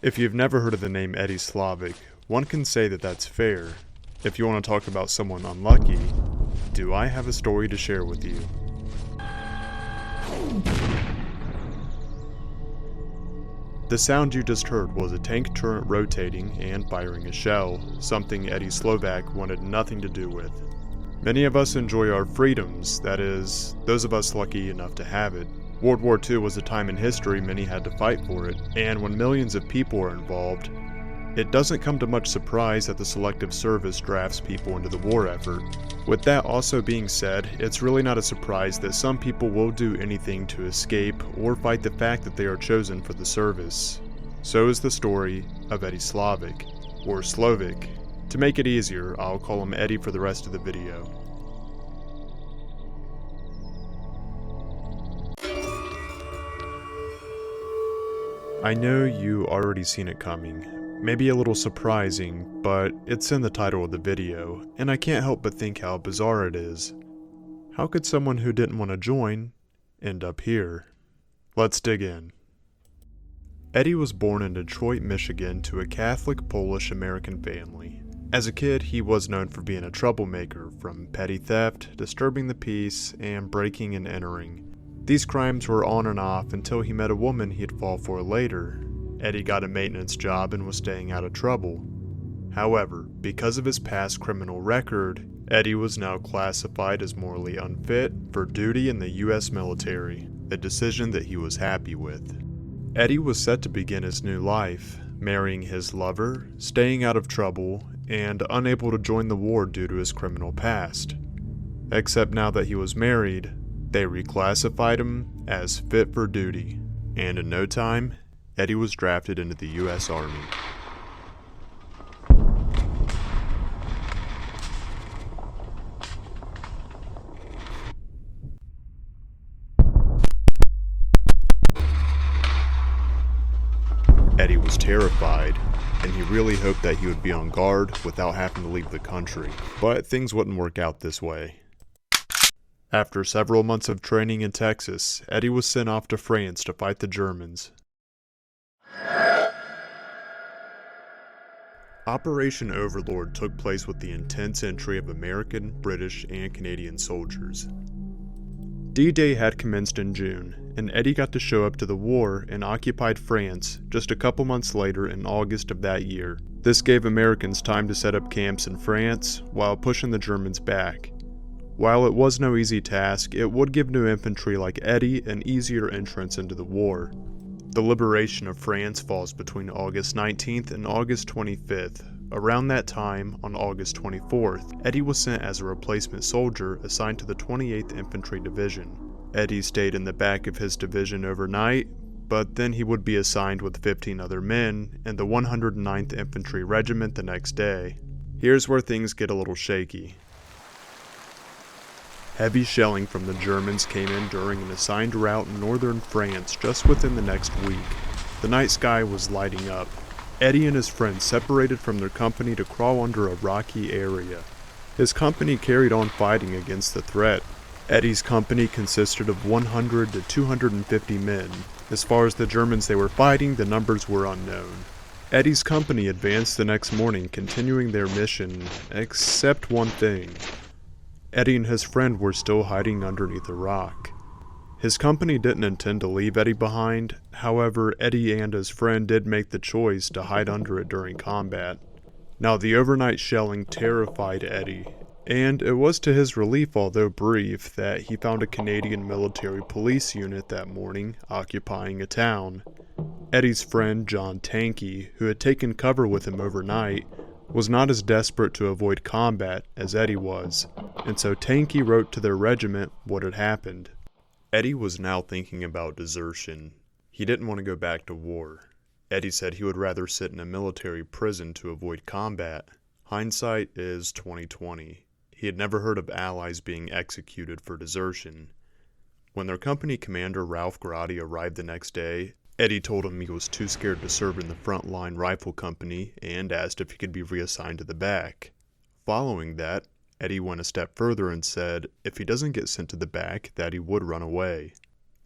If you've never heard of the name Eddie Slovik, one can say that that's fair. If you want to talk about someone unlucky, do I have a story to share with you? The sound you just heard was a tank turret rotating and firing a shell, something Eddie Slovik wanted nothing to do with. Many of us enjoy our freedoms, that is, those of us lucky enough to have it. World War II was a time in history many had to fight for it, and when millions of people are involved, it doesn't come to much surprise that the Selective Service drafts people into the war effort. With that also being said, it's really not a surprise that some people will do anything to escape or fight the fact that they are chosen for the service. So is the story of Eddie Slovik, or Slovik. To make it easier, I'll call him Eddie for the rest of the video. I know you already seen it coming. Maybe a little surprising, but it's in the title of the video, and I can't help but think how bizarre it is. How could someone who didn't want to join end up here? Let's dig in. Eddie was born in Detroit, Michigan to a Catholic Polish-American family. As a kid, he was known for being a troublemaker, from petty theft, disturbing the peace, and breaking and entering. These crimes were on and off until he met a woman he'd fall for later. Eddie got a maintenance job and was staying out of trouble. However, because of his past criminal record, Eddie was now classified as morally unfit for duty in the U.S. military, a decision that he was happy with. Eddie was set to begin his new life, marrying his lover, staying out of trouble, and unable to join the war due to his criminal past. Except now that he was married, they reclassified him as fit for duty, and in no time, Eddie was drafted into the U.S. Army. Eddie was terrified, and he really hoped that he would be on guard without having to leave the country. But things wouldn't work out this way. After several months of training in Texas, Eddie was sent off to France to fight the Germans. Operation Overlord took place with the intense entry of American, British, and Canadian soldiers. D-Day had commenced in June, and Eddie got to show up to the war and occupied France just a couple months later in August of that year. This gave Americans time to set up camps in France while pushing the Germans back. While it was no easy task, it would give new infantry like Eddie an easier entrance into the war. The liberation of France falls between August 19th and August 25th. Around that time, on August 24th, Eddie was sent as a replacement soldier assigned to the 28th Infantry Division. Eddie stayed in the back of his division overnight, but then he would be assigned with 15 other men in the 109th Infantry Regiment the next day. Here's where things get a little shaky. Heavy shelling from the Germans came in during an assigned route in northern France just within the next week. The night sky was lighting up. Eddie and his friends separated from their company to crawl under a rocky area. His company carried on fighting against the threat. Eddie's company consisted of 100 to 250 men. As far as the Germans they were fighting, the numbers were unknown. Eddie's company advanced the next morning, continuing their mission, except one thing. Eddie and his friend were still hiding underneath a rock. His company didn't intend to leave Eddie behind, however, Eddie and his friend did make the choice to hide under it during combat. Now, the overnight shelling terrified Eddie, and it was to his relief, although brief, that he found a Canadian military police unit that morning occupying a town. Eddie's friend, John Tanky, who had taken cover with him overnight, was not as desperate to avoid combat as Eddie was, and so Tanky wrote to their regiment what had happened. Eddie was now thinking about desertion. He didn't want to go back to war. Eddie said he would rather sit in a military prison to avoid combat. Hindsight is 2020. He had never heard of allies being executed for desertion. When their company commander Ralph Grotti arrived the next day, Eddie told him he was too scared to serve in the front line rifle company and asked if he could be reassigned to the back. Following that, Eddie went a step further and said if he doesn't get sent to the back, that he would run away.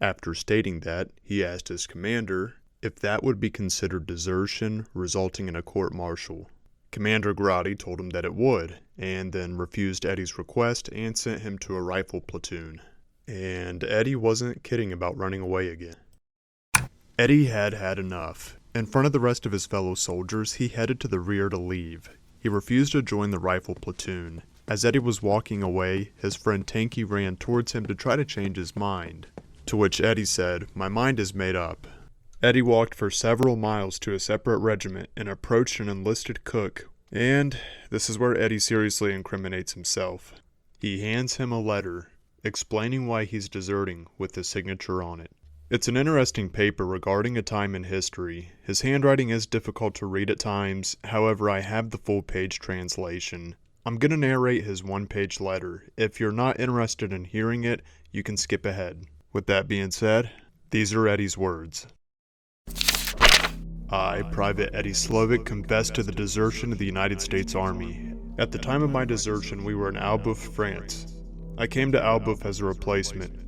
After stating that, he asked his commander if that would be considered desertion, resulting in a court-martial. Commander Grotti told him that it would, and then refused Eddie's request and sent him to a rifle platoon. And Eddie wasn't kidding about running away again. Eddie had had enough. In front of the rest of his fellow soldiers, he headed to the rear to leave. He refused to join the rifle platoon. As Eddie was walking away, his friend Tanky ran towards him to try to change his mind. To which Eddie said, "My mind is made up." Eddie walked for several miles to a separate regiment and approached an enlisted cook. And this is where Eddie seriously incriminates himself. He hands him a letter explaining why he's deserting with his signature on it. It's an interesting paper regarding a time in history. His handwriting is difficult to read at times, however I have the full-page translation. I'm going to narrate his one-page letter. If you're not interested in hearing it, you can skip ahead. With that being said, these are Eddie's words. I, Private Eddie Slovik, confess to the desertion of the United States Army. At the time of my desertion, we were in Albouf, France. I came to Albouf as a replacement.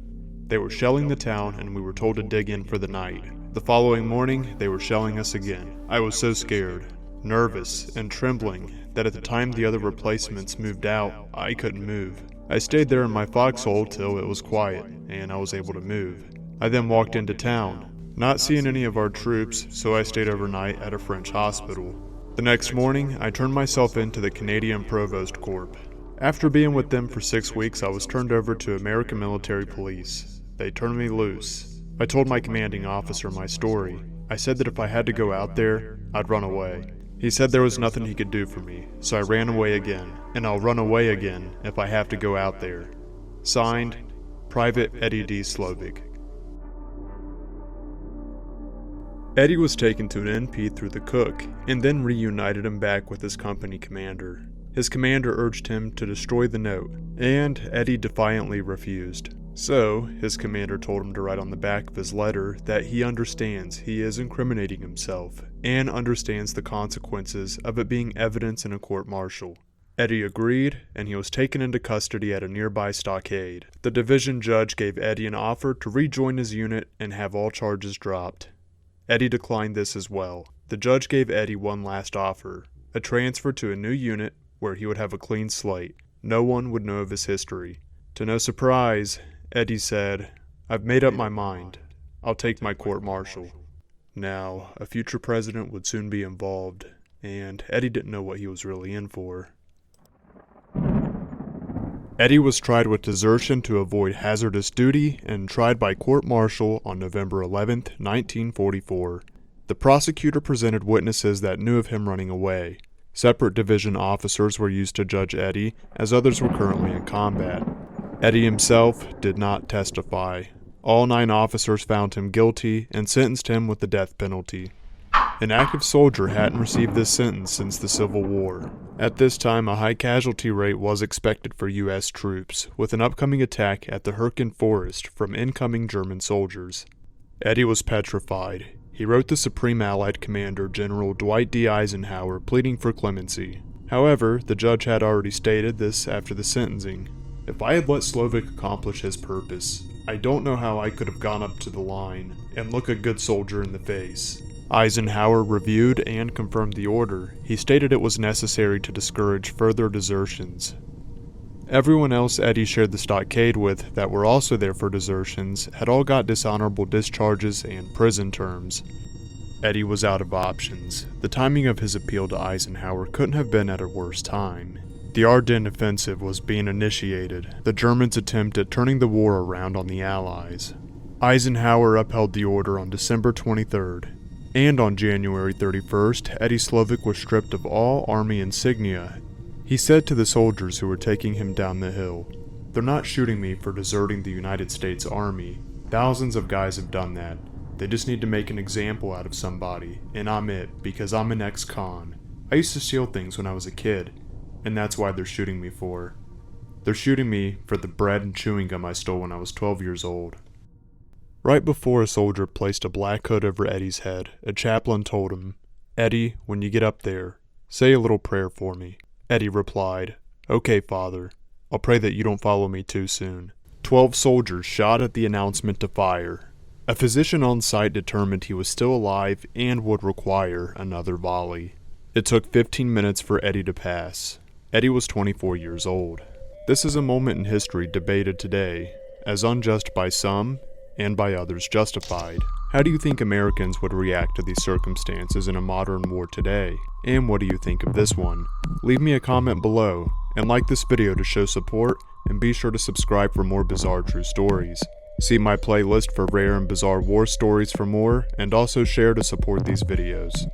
They were shelling the town, and we were told to dig in for the night. The following morning, they were shelling us again. I was so scared, nervous, and trembling that at the time the other replacements moved out, I couldn't move. I stayed there in my foxhole till it was quiet, and I was able to move. I then walked into town, not seeing any of our troops, so I stayed overnight at a French hospital. The next morning, I turned myself in to the Canadian Provost Corps. After being with them for 6 weeks, I was turned over to American Military Police. They turned me loose. I told my commanding officer my story. I said that if I had to go out there, I'd run away. He said there was nothing he could do for me, so I ran away again, and I'll run away again if I have to go out there. Signed, Private Eddie D. Slovik. Eddie was taken to an NP through the cook, and then reunited him back with his company commander. His commander urged him to destroy the note, and Eddie defiantly refused. So, his commander told him to write on the back of his letter that he understands he is incriminating himself, and understands the consequences of it being evidence in a court-martial. Eddie agreed, and he was taken into custody at a nearby stockade. The division judge gave Eddie an offer to rejoin his unit and have all charges dropped. Eddie declined this as well. The judge gave Eddie one last offer, a transfer to a new unit where he would have a clean slate. No one would know of his history. To no surprise, Eddie said, "I've made up my mind. I'll take my court-martial." Now, a future president would soon be involved, and Eddie didn't know what he was really in for. Eddie was tried with desertion to avoid hazardous duty and tried by court-martial on November 11, 1944. The prosecutor presented witnesses that knew of him running away. Separate division officers were used to judge Eddie, as others were currently in combat. Eddie himself did not testify. All 9 officers found him guilty and sentenced him with the death penalty. An active soldier hadn't received this sentence since the Civil War. At this time, a high casualty rate was expected for U.S. troops, with an upcoming attack at the Hürtgen Forest from incoming German soldiers. Eddie was petrified. He wrote the Supreme Allied Commander, General Dwight D. Eisenhower, pleading for clemency. However, the judge had already stated this after the sentencing. "If I had let Slovik accomplish his purpose, I don't know how I could have gone up to the line and look a good soldier in the face." Eisenhower reviewed and confirmed the order. He stated it was necessary to discourage further desertions. Everyone else Eddie shared the stockade with that were also there for desertions had all got dishonorable discharges and prison terms. Eddie was out of options. The timing of his appeal to Eisenhower couldn't have been at a worse time. The Ardennes offensive was being initiated, the Germans' attempt at turning the war around on the Allies. Eisenhower upheld the order on December 23rd. And on January 31st, Eddie Slovik was stripped of all Army insignia. He said to the soldiers who were taking him down the hill, "They're not shooting me for deserting the United States Army. Thousands of guys have done that. They just need to make an example out of somebody, and I'm it, because I'm an ex-con. I used to steal things when I was a kid, and that's why they're shooting me for. They're shooting me for the bread and chewing gum I stole when I was 12 years old." Right before a soldier placed a black hood over Eddie's head, a chaplain told him, "Eddie, when you get up there, say a little prayer for me." Eddie replied, "Okay, Father. I'll pray that you don't follow me too soon." 12 soldiers shot at the announcement to fire. A physician on site determined he was still alive and would require another volley. It took 15 minutes for Eddie to pass. Eddie was 24 years old. This is a moment in history debated today, as unjust by some and by others justified. How do you think Americans would react to these circumstances in a modern war today? And what do you think of this one? Leave me a comment below, and like this video to show support, and be sure to subscribe for more bizarre true stories. See my playlist for rare and bizarre war stories for more, and also share to support these videos.